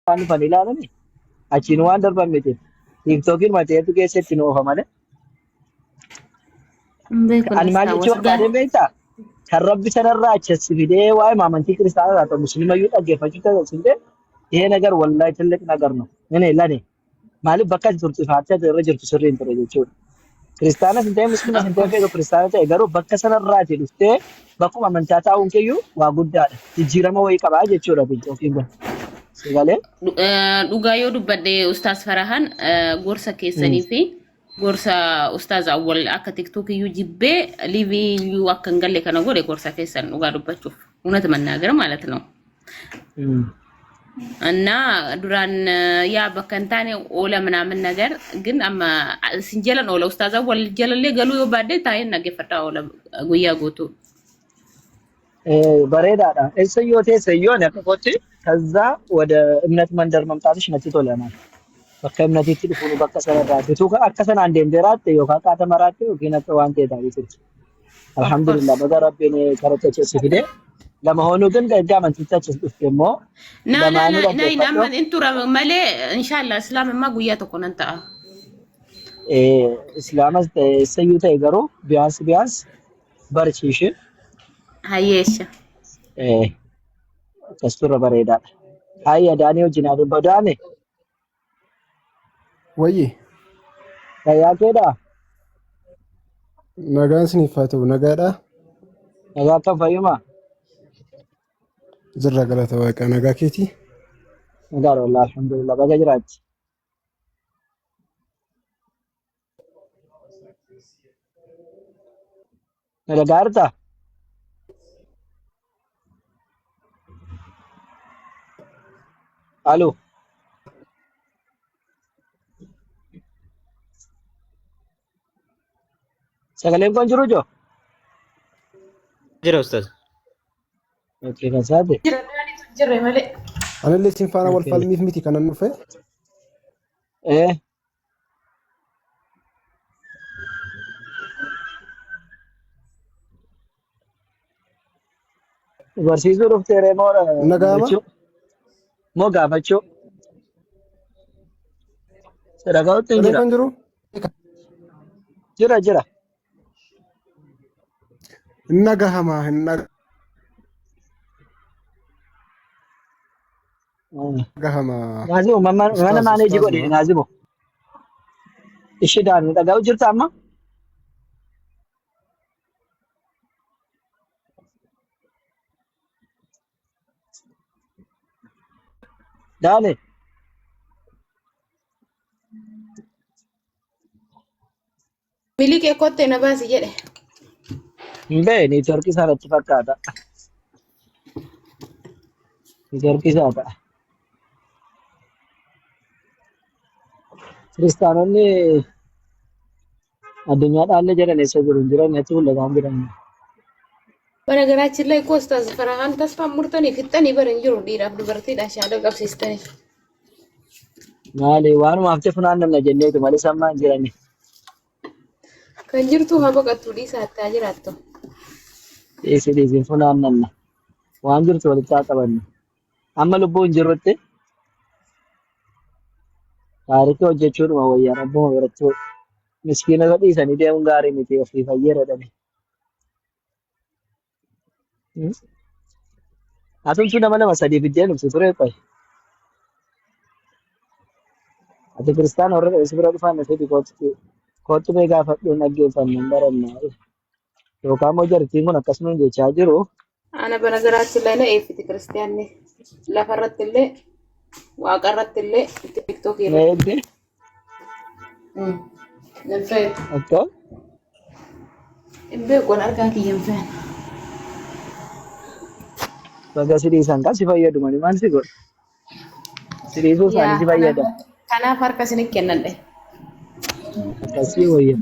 waan dhufan ilaalani achiin waan darban miti. Tiiktookiin mateetu keessatti nu oofa malee. Ani maal jechuu barbaadeen beektaa? Kan rabbi sanarraa achas fidee waa'ee amantii kiristaanaa ta'u musliimayyuu dhaggeeffachuu tajaajiltee ይሄ ነገር ወላሂ ትልቅ ነገር ነው። እኔ ለኔ ማለት በቃ turte faatti irra jirtu sirriin ture jechuudha. Kiristaanas hin ta'e musliimas hin ta'e feetu kiristaana ta'e garuu bakka sanarraati dhuftee bakkuma amantaa taa'uun keeyyuu waa guddaadha. Jijjiirama wayii qabaa jechuudha tiiktookiin kun. Sagalee. Dhugaa yoo dubbadde Ustaaz Farahan gorsa keessanii fi gorsa Ustaaz Awwal akka tiiktookii jibbee liivii akka hin galle kana godhe gorsa keessan dhugaa dubbachuuf እውነት መናገር ማለት ነው እና ዱራን ያ በከንታኔ ኦለ ምናምን ነገር ግን አማ ሲንጀለን ኦለ ኡስታዝ አወል ጀለለ ገሉ ይባደ ታይን ነገፈታ ኦለ ጉያ ጎቱ በሬዳዳ እሰዮቴ ሰዮን ያከቆቲ ከዛ ወደ እምነት መንደር መምጣትሽ ነጥቶለናል በከእምነት ይጥፉኑ በከሰራራት ቱ አከሰና እንደ እንደራት ዮካ ካተመራት ጊነተ ዋንቴ ዳዊት አልহামዱሊላህ በደረበኔ ከረተቸ ሲፊደ ለመሆኑ ግን ገጃመን ትተችስ ደሞ ናይ ናመን እንቱራ ማለ ኢንሻአላህ እስላምማ ጉያ ተኮነንታ እስላምስ ሰዩተ ይገሩ ቢያንስ በርቺሽ ሃየሽ ከስቱረ በሬዳ ሃያ ዳኒዮ ጂናዱ በዳኔ ወይ ያከዳ ነጋንስኒ ፈቱ ነጋዳ ነጋታ ፈዩማ ዝራ ገለተ ወቀ ነጋኬቲ ነጋር والله الحمدلله በገጅራት ነጋርታ አሎ ሰገሌን ቆንጅሩጆ ጅራ ኡስታዝ ኦኬ ከሳደ ጅራ ማለ አለለ ሲንፋና ወልፋል ሚት ከነንፈ barsiisu dhufteere moo gaafachuu sadaqaatti jira nagahama nazimu mana maaneji godhe nazimu ishidaan dhaga'u jirta amma Dale. Miliki kotte na basi jedhe. Bene, network sarratti fakkaata. Network isaata. Kiristaanonni addunyaadhaan jedhan eessa jiru hin jiran natti mul'ataan jiran. በነገራችን ላይ እኮ ኡስታዝ ፈራሃን ተስፋ ሙርተን ይፍጠን ይበረን ጅሩ ዲራፍ ዱበርቲዳ ሻለ ቀብሲስተን ማሊ ዋኑ ማፍቴ ፉናንም ነጀኔቱ ማሊ ሰማን ጅራኒ ከንጅርቱ ሀበቀቱ ዲሳታ ጅራቶ ዲሲ ፉናንም ዋን ጅርቱ ወልታ ቀበን አመልቦ እንጅሮቴ ታሪክ ወጀቹን ወያ ረቦ ወረቱ ምስኪነ በዲሰኒ ደም ጋሪ ሚቲ ኦፊ ፈየረደኒ Atun sudah mana masa di video nufsu sore apa? Atau Kristen orang itu seberapa fan nasi di kota mereka fakir lagi fan membaran mana? So kamu jadi tinggal nak kasih je charger oh? Anak benerasi lainnya efiti Kristen ni, lafarat tille, wakarat tille, TikTok ini. Nih, Nampak? apa? Ibu kau nak kaki yang fan. Baga seriusan kan sifat ya cuma di mana sih kok? Serius kan sifat ya dah. Karena fark sini kenan deh. Kasih oh ya.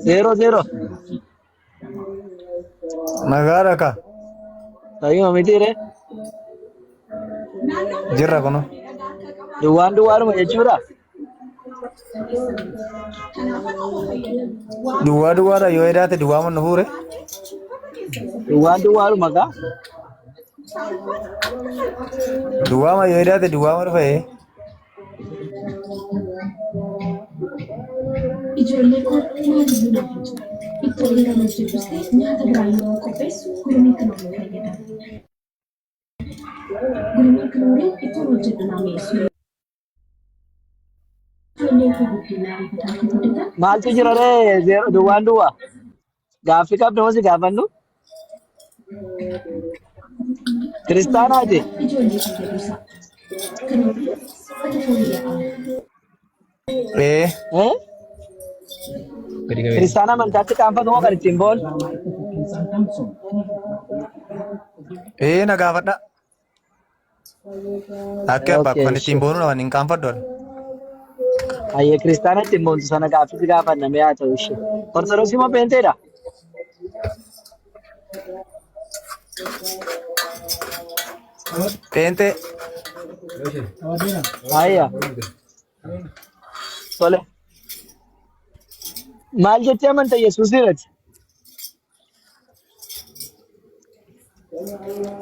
0-0. Nagara ka? Tayo mamiti re. Jirra kono. Duan mo echura. Dua ra yo edate dua man hure. Duan maga. Dua mah ya udah dua mah apa ya? Ijoollee koo maaliif dubbatu? Ittoo yeroo hojjetus nyaata biraa yeroo qopheessu gurmii kanaan fayyadamu. Gurmii kanaan ittoo hojjetu nameessu. Ijoollee koo guddinaa rifataa kan guddatan. maaltu jira ree duwwaan duwwaa gaaffii qabda hosi gaafannu kiristaanaati Ijoollee koo jedhuusaa. Kanaafuu ati fooyya'aa. Eh, eh kiristaana amantaatti qaanfatu moo kan ittiin boon naga fada. Akka abbaa okay kan ittiin boonu nama hin qaanfadhu. ayyee kiristaana ittiin boontu sana gaaffii gaafanname haa ta'u ishee ortodoksii moo peenteedha Pente, ayya tole maal jettee amanta yesuus irratti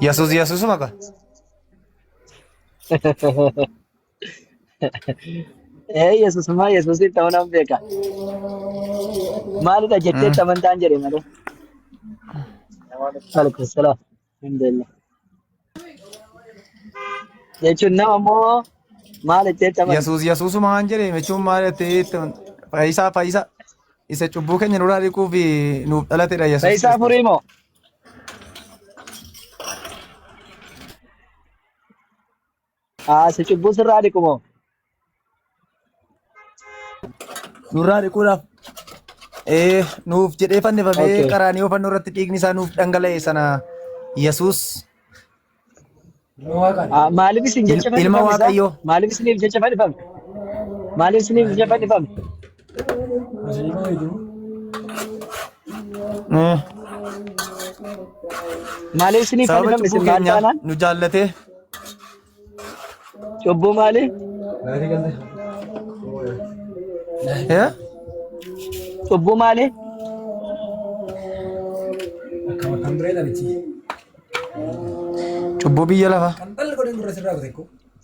Yesus maka. yesuusummaa yesuusiin ta'uu nan beeka maalidha jettee itti amantaan jedhe malee alaikum salaam alhamdulillah jechuun nama moo maal jettee itti amantaa Yesus mahan jedhe mechuun maal ta'e fayyisa isa cubbuu keenya nurraa dhiquu fi nuuf dhalatedha Yesus. Fayyisaa furii moo si cubbuu sirraa dhiqu moo Nurraa dhiquudhaaf nuuf jedhee fannifamee okay qaraanii fannoo irratti dhiigni isaa nuuf dhangala'e sana Yesus maaliif isin jecha ilma fannifame isaa Waaqayyoo. maaliif isiniif jecha fannifame maaliif isiniif jecha fannifame Eh, maaliif isiniif Sababa fannifame cubbuu isin maal keenya taanaan nu jaallatee cubbuu maali eh, cubbuu maali cubbuu biyya lafaa.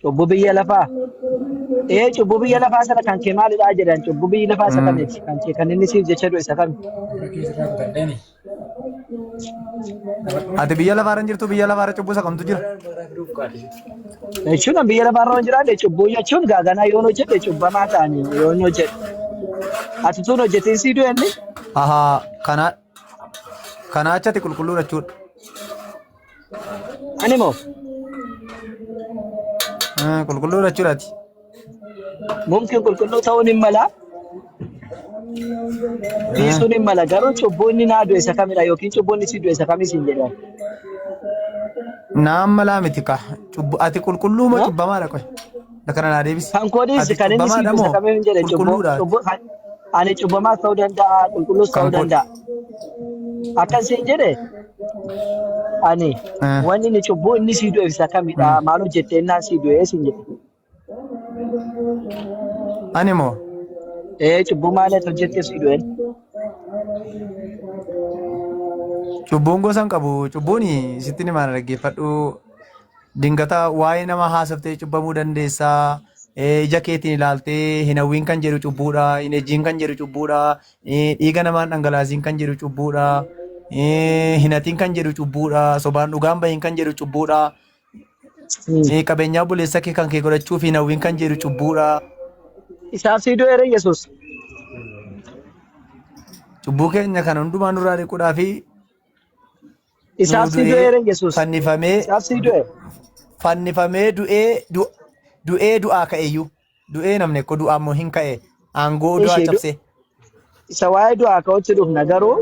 cubbuu biyya lafaa cubbuu biyya lafaa sana kan kee maalidha jedhan cubbuu biyya lafaa isa kamiiti kan kee kan inni siif jecha du'e isa kami Ati biyya lafaarra hin jirtu biyya lafaarra cubbuu isa kamtu jira. jechuun biyya lafaarra hin jiraanne cubbuu jechuun gaaganaa yoon hojjete cubbamaa ta'anii yoon hojjete ati tun hojjetee sii du'e inni Ahaa kana achati qulqulluu jechuudha. ani moo Qulqulluu jechuudhaati. mumkin qulqulluu ta'uun hin mala dhiisuun hin mala garuu cubbuu inni naa du'e isa kamidha yookiin cubbuu inni sii du'e isa kamii siin jedhan Naan malaa miti ka ati qulqulluu moo cubbamaadha qoy. Kana naa deebisi. kan koodiis Ati kan inni sii cubbamaadha du'e isa moo kamii hin jedhe qulqulluudha? ani cubbamaas ta'uu danda'a qulqulluus ta'uu Kan kun. danda'a akkan siin jedhe ani wanni inni cubbuu inni sii du'e isa kamidha maal hojjettee naan sii du'e siin jedhe Ani moo cubbuu maaliif hojjettee sii du'e cubbuun gosa hin qabu. Cubbuun sitti ni maal dhaggeeffadhu. Dingata waa'ee nama haasaftee cubbamuu dandeessaa. Ija keetiin ilaaltee hin hawwiin kan jedhu cubbuudha. Hin ejjiin kan jedhu cubbuudha. Dhiiga namaan dhangalaasiin kan jedhu cubbuudha. Hin hatiin kan jedhu cubbuudha. Sobaan dhugaan bahiin kan jedhu cubbuudha. Qabeenyaa buleessa kee kan kee godhachuuf hin hawwiin kan jedhu cubbuudha. isaaf sii du'e yesus Cubbuu keenya kan hundumaa nurraa dhiquudhaa fi isaaf sii du'e yesus fannifamee isaaf sii du'e du'ee du'aa ka'eeyyuu du'ee namni akka du'aa immoo hin ka'e aangoo du'aa Ishee cabse. isa waa'ee du'aa ka'utti dhufna garuu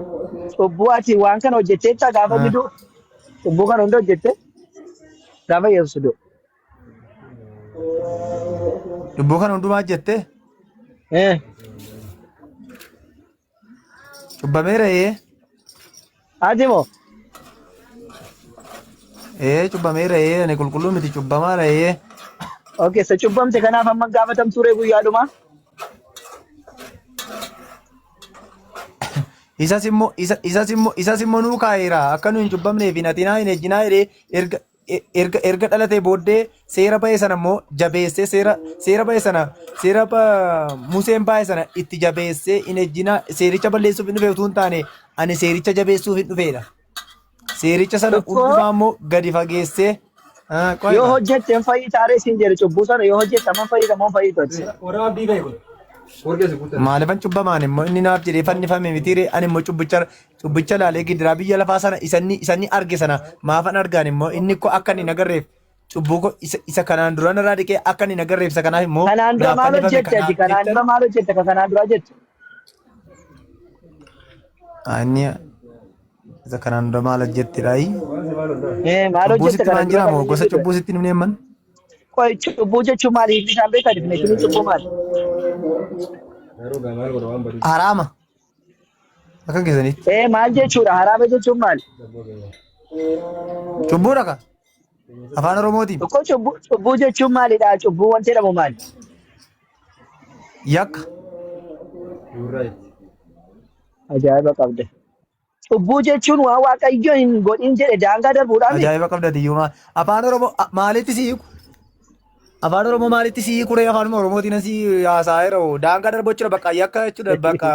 cubbuu ati waan kana hojjetteetta gaafa inni du'u cubbuu kana hunda hojjette gaafa yesus du'u Cubbuu kana hundumaa jettee cubbameera ati moo cubbameera ani qulqulluu miti cubbamaadha okay isa cubbamte kanaaf amma gaafatamtu ree guyyaadhuma isas immoo nuu kaa'eera akka nu hin cubbamneef hin hatinaa hin ejjinaa jedhee erga dhalatee booddee seera ba'e sana immoo jabeessee seera ba'e sana Museen ba'e sana itti jabeessee hin ejjina seericha balleessuuf hin dhufee utuu hin taane ani seericha jabeessuuf hin dhufeedha. Seericha sana hundumaa immoo gadi fageessee yoo hojjette hin fayyitaaree siin jedhe cubbuu sana yoo hojjette man fayyitamoo fayyitoti. Maalifan cubbamaan immoo inni naaf jedhee fannifame mitiire ani immoo cubbicha laalee gidiraa biyya lafaa sana isanni arge sana maafan argaan immoo inni ko akka inni nagarreef cubbuu ko isa kanaan dura narraa dhiqee akka inni nagarreef isa kanaaf immoo kanaan dura maal hojjette kanaan dura maal hojjette kanaan dura jette. Ani isa kanaan dura maal hojjettidhaayi. Maal hojjette kanaan dura moo gosa cubbuu sitti himne man. Koi cubbuu jechuun maali? Hiikni isaan beekaa defineeshiniin cubbuu maali? Haraama. Akka keessanitti. Maal jechuudha? Haraama jechuun maali? Cubbuudha ka? Afaan Oromootiin. Tokko cubbuu jechuun maalidha? Cubbuu wanti jedhamu maali? Yakka. Ajaa'iba qabda. Cubbuu jechuun waan Waaqayyo hin godhin jedhe daangaa darbuudhaan. Ajaa'iba qabda diyyuu afaan Oromoo maalitti si hiiku? Afaan Oromoo maalitti si hiiku? Afaan Oromootiin si haasaa yeroo daangaa darbu jechuudha bakka yakka jechuudha bakka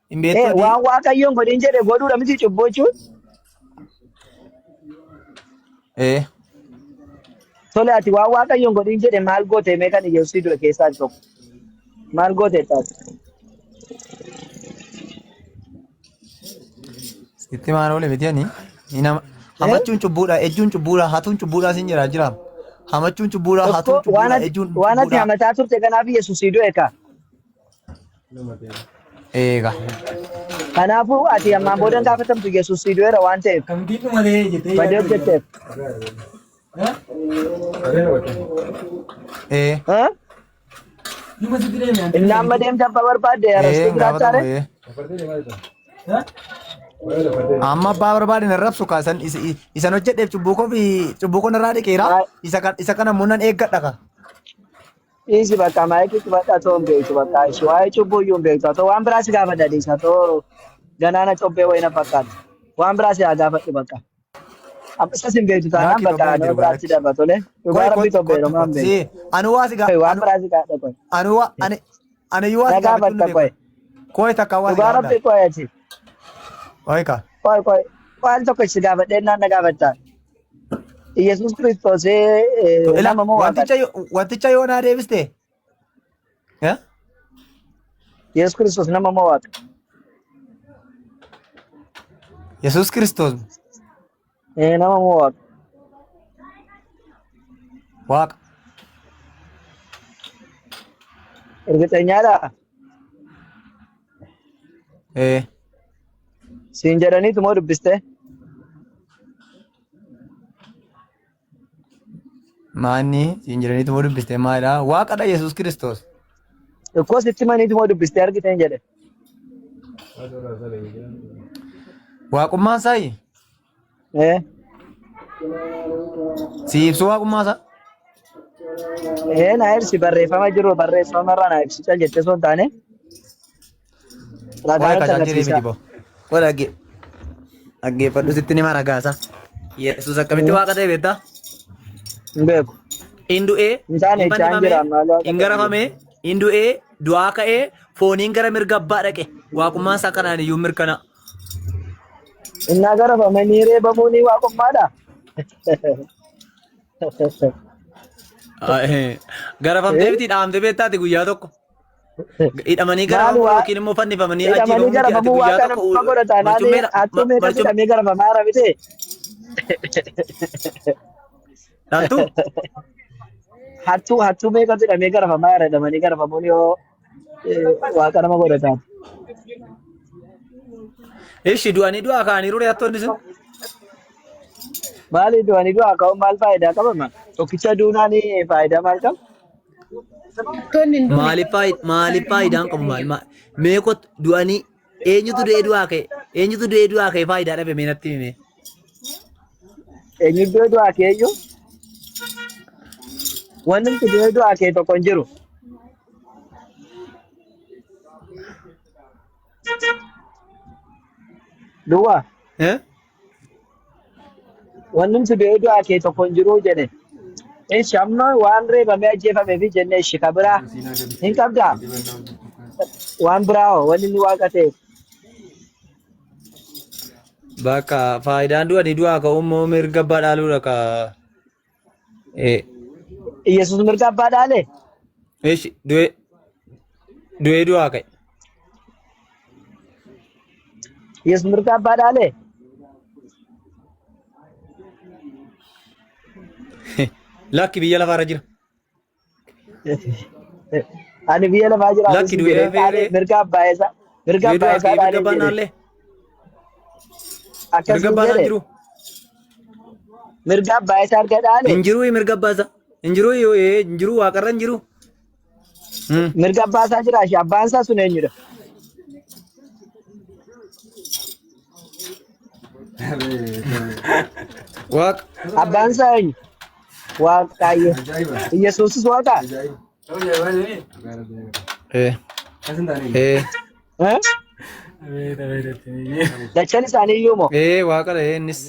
hin beektu. Waan Waaqayyo hin godhin jedhe godhuudha miti cubbuu jechuun. Tole ati waan Waaqayyo hin godhin jedhe maal goote mee kan iyyuu si dura keessaa tokko. Maal goote taate? Itti maal oole miti ani hamachuun cubbuudha ejjuun cubbuudha hatuun cubbuudha sin jira jira hamachuun cubbuudha hatuun cubbuudha ejjuun waan ati hamataa turte kanaaf Yesuus hiduu eeka. Eega. Kanaafuu ati ammaan booda gaafatamtu Yesuus hiduu era waan ta'eef. Kamtiitu malee jettee. Badee hojjetteef. Inni amma deemta abbaa barbaadde arrastuu biraataare. Amma abbaa barbaade na rabsu kaasan isan hojjedheef cubbuu koo narraa dhiqeera isa kana munan eeggadha ka. Isi bakka maayikii cubadhaa ta'uu hin beektu bakka ishee waa'ee cubbuu iyyuu hin beektu haa ta'u waan biraas gaafa dadhiisa haa ta'u ganaana cobbee wayina fakkaatu waan biraas haa gaafadhu bakka. Abbasas hin beektu taanaan bakka nama biraatti darba tole dhugaa rabbii tobbeedha maan beektu. Anu waa si gaafa. Waan biraas gaafadha qoy. Ani yoo si gaafa qoy. Koi takka waa si dhugaa rabbii qoy ati. Oika. Qoy waan tokko si gaafadhee naan na gaafattaa. Yesus Kristos nama moo wanticha yoo naa deebiste? Yesus Kristos nama moo waaqa? Yesus Kristos. Nama moo waaqa? Waaqa. Ergiteenyaadha? Siin jedhaniitu moo dubbiste? Maanni siin jedhaniitu moo dubbiste maalidha? Waaqadha Yesus Kristos. Ikkoo sitti maniitu moo dubbiste argiteen jedhe? Waaqummaan saayi? Si ibsu waaqummaa isaa? Na ibsi barreeffama jiru barreeffamarraa na ibsi cal jettee osoo hin taane. Ragaanatti agarsiisa. Wala dhaggeeffadhu sitti nima ragaasa. Yesus akkamitti waaqa ta'e beektaa? Hin beeku. Hin du'ee, hin fannifamee, hin garamamee, hin du'ee, du'aa ka'ee, fooniin gara mirga abbaa dhaqe. Waaqummaan isaa kanaan iyyuu mirkana. Innaa garafamanii reebamuun waaqummaadha. Garafamtee biti dhaamtee beektaati guyyaa tokko. Hidhamanii garafamuu yookiin immoo fannifamanii ajjeefamuu jedhati guyyaa tokko. Attumee kasi hidhamee garafamaa jira bitee. Dhaltu? Hattuu meeqatu hidhamee garafamaa jira hidhamanii garafamuun yoo waaqa nama godhatan. Ishi du'anii du'aa ka'anii rure hattoonni sun. Maali du'anii du'aa ka'uun maal faayidaa qaba? Tokkicha duunaan faayidaa maal qaba? Maaliif faayidaan qabu maal? Meeqot du'anii eenyutu du'ee du'aa ka'e? Eenyutu du'ee du'aa ka'e faayidaa dhabe mee natti hime? Eenyu du'ee du'aa ka'e iyyuu? Wanni nuti du'ee du'aa ka'e tokko hin jiru. Duwwaa? Wanni si du'ee du'aa kee tokko hin jiru jedhe. Eeshi amma waan reebamee ajjeefamee fi jennee ishi kabiraa hin qabdaa? Waan biraa hoo wanni inni waaqa ta'e. Bakka faayidaan du'a ni du'aa ka'ummoo mirga abbaa dhaaluudha ka. Yesuus mirga abbaa dhaalee? Eeshi du'ee du'aa ka'e. Yesuus mirga abbaa dhaalee? Lakki biyya lafaarra jira. Ani biyya lafaa jira. Lakki du'ee feeree. Mirga abbaa isaa. Mirga abbaa isaa Mirga dhaalee abbaa jedhe. naallee. Mirga Akkasii abbaa jedhe. jiru. Mirga abbaa isaa erga dhaalee. Injiru mirga abbaa isaa. Injiru injiru waaqarra injiru. Mirga abbaa isaa jira. Abbaan isaa sun eenyudha? Waaq. Abbaan isaa eenyu? Waaqayyo. Yesuusis waaqa? Dachaan isaanii iyyuu moo? Waaqadha innis.